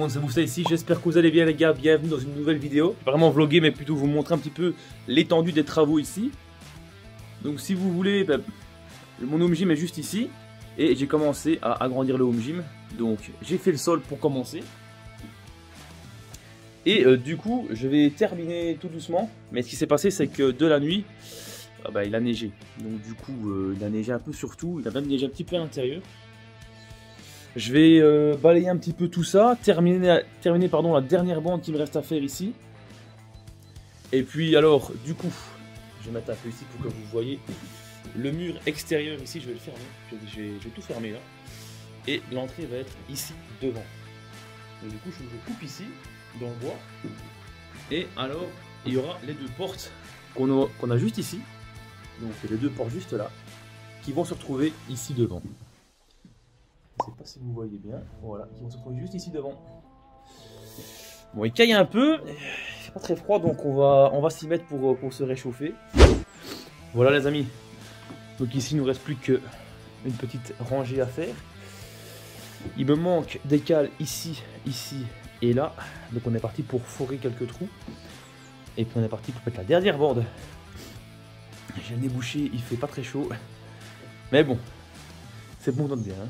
monde, c'est Moussa ici, j'espère que vous allez bien les gars, bienvenue dans une nouvelle vidéo. Vraiment vlogger mais plutôt vous montrer un petit peu l'étendue des travaux ici. Donc si vous voulez, mon home gym est juste ici. Et j'ai commencé à agrandir le home gym. Donc j'ai fait le sol pour commencer. Et du coup je vais terminer tout doucement. Mais ce qui s'est passé c'est que de la nuit, il a neigé. Donc du coup il a neigé un peu sur tout, il a même neigé un petit peu à l'intérieur. Je vais balayer un petit peu tout ça, terminer la dernière bande qui me reste à faire ici. Et puis alors, du coup, je vais mettre un peu ici pour que vous voyez le mur extérieur ici, je vais le fermer. Je vais tout fermer là. Et l'entrée va être ici, devant. Donc du coup, je coupe ici, dans le bois. Et alors, il y aura les deux portes qu'on a juste ici. Donc les deux portes juste là, qui vont se retrouver ici devant. Je ne sais pas si vous voyez bien, voilà, qui vont se trouver juste ici devant. Bon, il caille un peu, il fait pas très froid, donc on va s'y mettre pour se réchauffer. Voilà les amis, donc ici il ne nous reste plus qu'une petite rangée à faire. Il me manque des cales ici, ici et là, donc on est parti pour forer quelques trous. Et puis on est parti pour mettre la dernière bande. J'ai le nez bouché, il fait pas très chaud, mais bon, c'est bon dans le bien. Hein.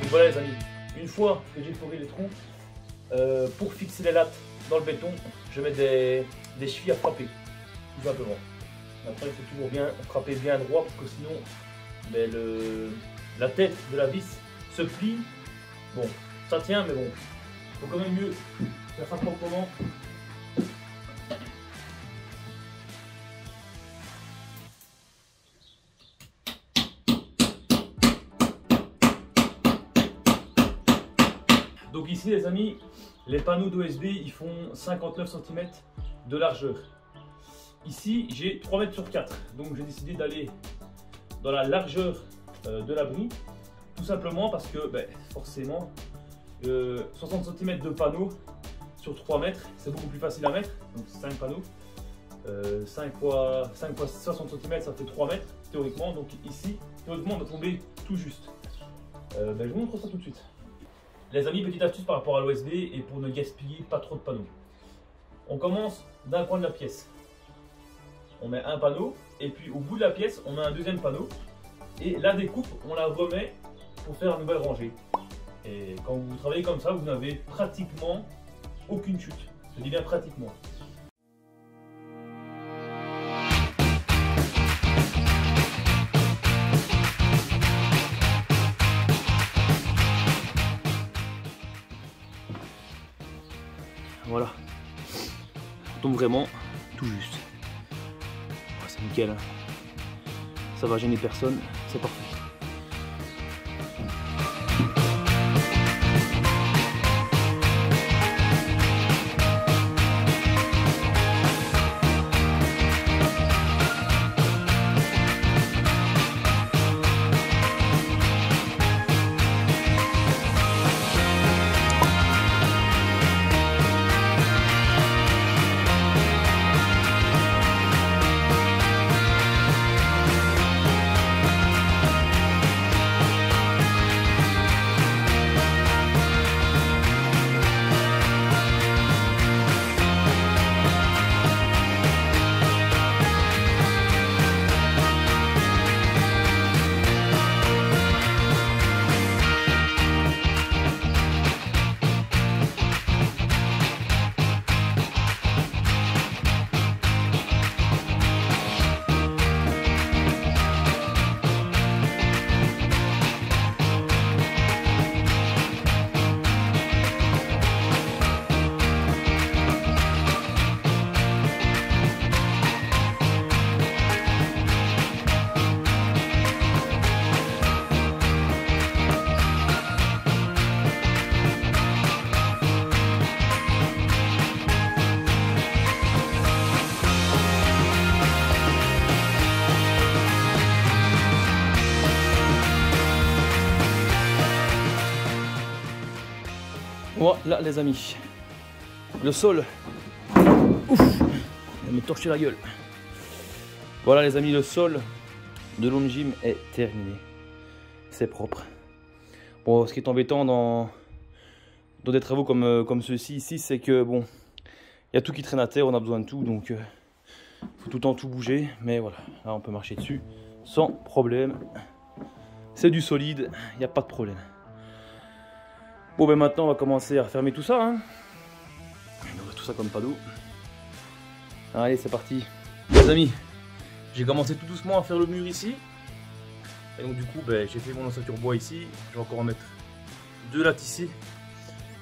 Voilà les amis, une fois que j'ai foré les trous, pour fixer les lattes dans le béton, je mets des chevilles à frapper, tout simplement. Après il faut toujours bien frapper bien droit parce que sinon la tête de la vis se plie. Bon, ça tient mais bon, il faut quand même mieux faire ça proprement. Donc ici les amis, les panneaux d'OSB ils font 59 cm de largeur. Ici j'ai 3 mètres sur 4, donc j'ai décidé d'aller dans la largeur de l'abri. Tout simplement parce que forcément 60 cm de panneaux sur 3 mètres c'est beaucoup plus facile à mettre. Donc 5 panneaux, 5 fois 60 cm ça fait 3 mètres théoriquement. Donc ici théoriquement on va tomber tout juste. Je vous montre ça tout de suite. Les amis, petite astuce par rapport à l'OSB et pour ne gaspiller pas trop de panneaux. On commence d'un coin de la pièce. On met un panneau et puis au bout de la pièce, on met un deuxième panneau. Et la découpe, on la remet pour faire une nouvelle rangée. Et quand vous travaillez comme ça, vous n'avez pratiquement aucune chute. Je dis bien pratiquement. Voilà, on tombe vraiment tout juste. C'est nickel, hein. Ça va gêner personne, c'est parfait. Voilà les amis, le sol. Ouf, il va me torcher la gueule. Voilà les amis, le sol de l'home gym est terminé. C'est propre. Bon, ce qui est embêtant dans des travaux comme ceux-ci ici, c'est que bon, il y a tout qui traîne à terre, on a besoin de tout, donc faut tout le temps tout bouger. Mais voilà, là on peut marcher dessus sans problème. C'est du solide, il n'y a pas de problème. Bon ben maintenant on va commencer à refermer tout ça. Hein. On ouvre tout ça comme pas d'eau. Allez, c'est parti. Les amis, j'ai commencé tout doucement à faire le mur ici. Et donc du coup, ben, j'ai fait mon ossature bois ici. Je vais encore en mettre 2 lattes ici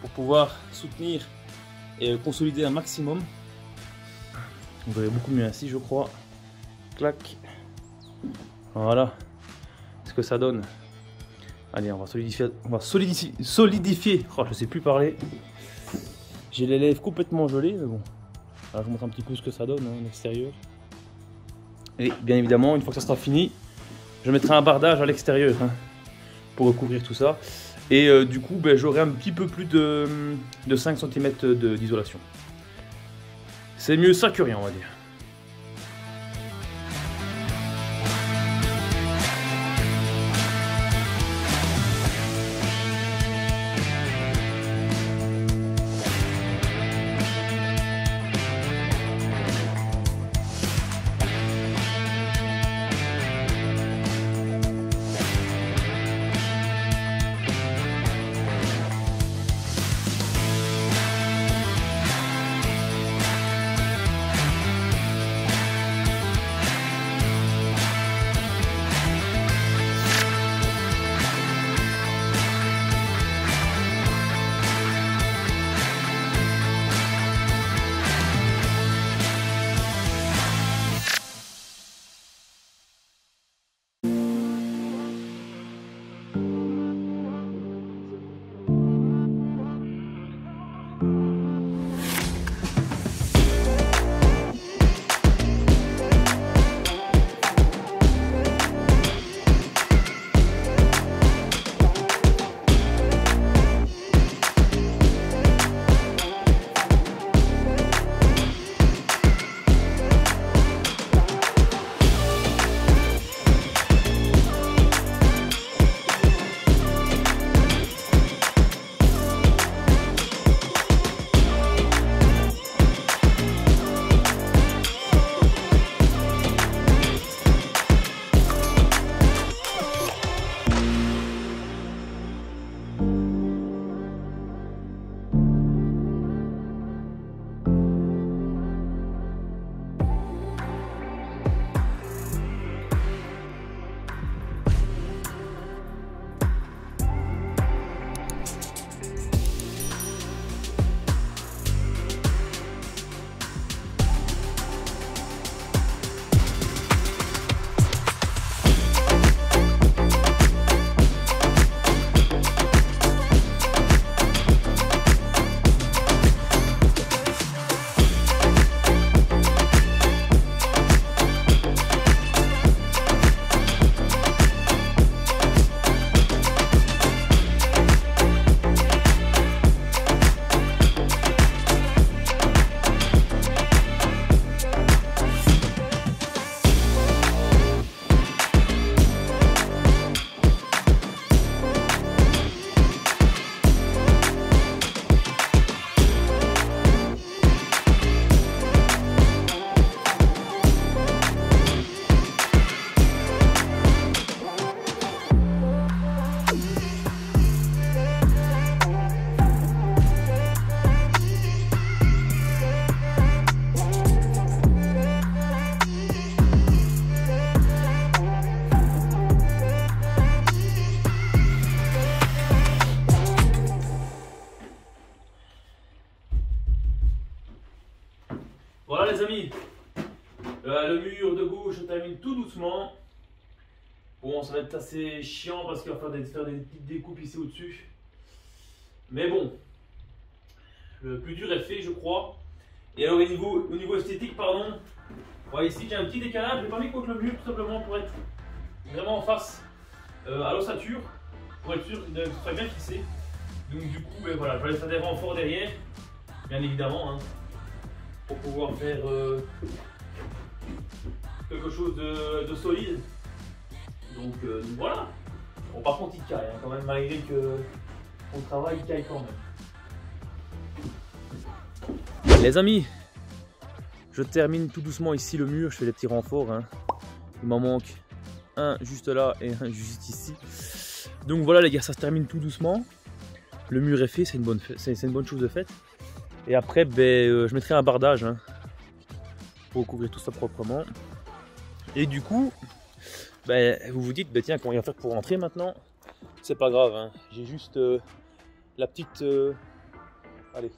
pour pouvoir soutenir et consolider un maximum. Vous verrez beaucoup mieux ainsi, je crois. Clac. Voilà ce que ça donne. Allez, on va solidifier. Oh, je sais plus parler. J'ai les lèvres complètement gelées, mais bon. Là, je vous montre un petit peu ce que ça donne, hein, l'extérieur. Et bien évidemment, une fois que ça sera fini, je mettrai un bardage à l'extérieur hein, pour recouvrir tout ça. Et du coup, ben, j'aurai un petit peu plus de 5 cm d'isolation. C'est mieux ça que rien, on va dire. Voilà les amis, le mur de gauche je termine tout doucement. Bon, ça va être assez chiant parce qu'il va falloir faire des petites découpes ici au-dessus. Mais bon, le plus dur est fait je crois. Et alors au niveau esthétique, pardon, voilà, ici j'ai un petit décalage, je l'ai pas mis contre le mur tout simplement pour être vraiment en face à l'ossature, pour être sûr que ce soit bien fixé. Donc du coup, ben voilà, je vais aller faire des renforts derrière, bien évidemment, hein, pour pouvoir faire quelque chose de solide. Donc voilà. Bon, par contre, il caille hein, quand même, malgré que on travaille, il caille quand même. Les amis, je termine tout doucement ici le mur, je fais des petits renforts. Hein. Il m'en manque un juste là et un juste ici. Donc voilà les gars, ça se termine tout doucement. Le mur est fait, c'est une bonne chose de faite. Et après, ben, je mettrai un bardage hein, pour couvrir tout ça proprement. Et du coup, ben, vous vous dites, ben, tiens, comment il va faire pour rentrer maintenant? C'est pas grave, hein. J'ai juste la petite, allez,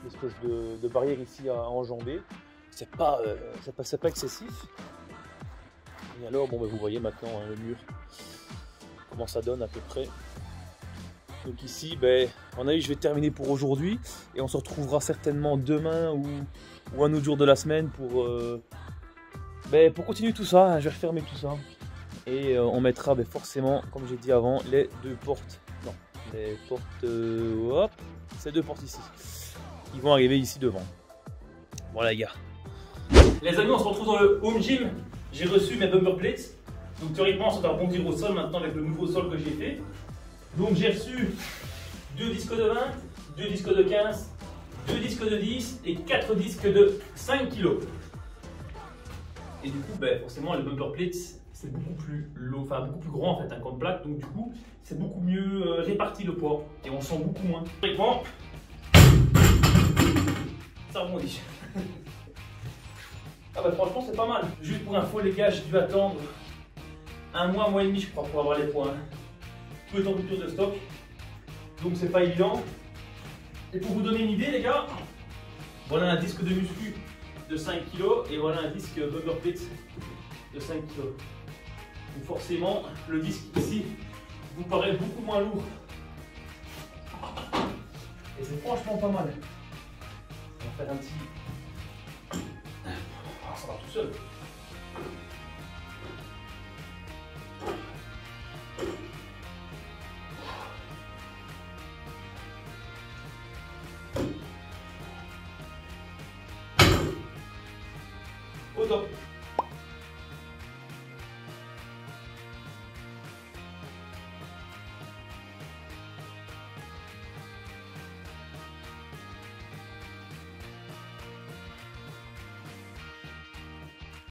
l'espèce de barrière ici à enjamber. C'est pas excessif. Et alors, bon, ben, vous voyez maintenant hein, le mur, comment ça donne à peu près. Donc ici, ben, à mon avis, je vais terminer pour aujourd'hui et on se retrouvera certainement demain ou un autre jour de la semaine pour continuer tout ça. Hein, je vais refermer tout ça et on mettra ben, forcément, comme j'ai dit avant, les deux portes. Non, les portes. Hop, ces deux portes ici. Ils vont arriver ici devant. Voilà les gars. Les amis, on se retrouve dans le home gym. J'ai reçu mes bumper plates. Donc théoriquement, ça va rebondir au sol maintenant avec le nouveau sol que j'ai fait. Donc j'ai reçu 2 disques de 20, 2 disques de 15, 2 disques de 10 et 4 disques de 5 kg. Et du coup, ben, forcément, les bumper plates, c'est beaucoup plus lourd, enfin beaucoup plus grand en fait, un compte plaque. Donc du coup, c'est beaucoup mieux réparti le poids et on sent beaucoup moins. Théoriquement, ça rebondit. Ah bah franchement, c'est pas mal. Juste pour info, les gars, j'ai dû attendre un mois et demi, je crois, pour avoir les points. Peu de rupture de stock, donc c'est pas évident. Et pour vous donner une idée les gars, voilà un disque de muscu de 5 kg et voilà un disque bumper plate de 5 kg. Donc forcément le disque ici vous paraît beaucoup moins lourd et c'est franchement pas mal. On va faire un petit... Ah, ça va tout seul.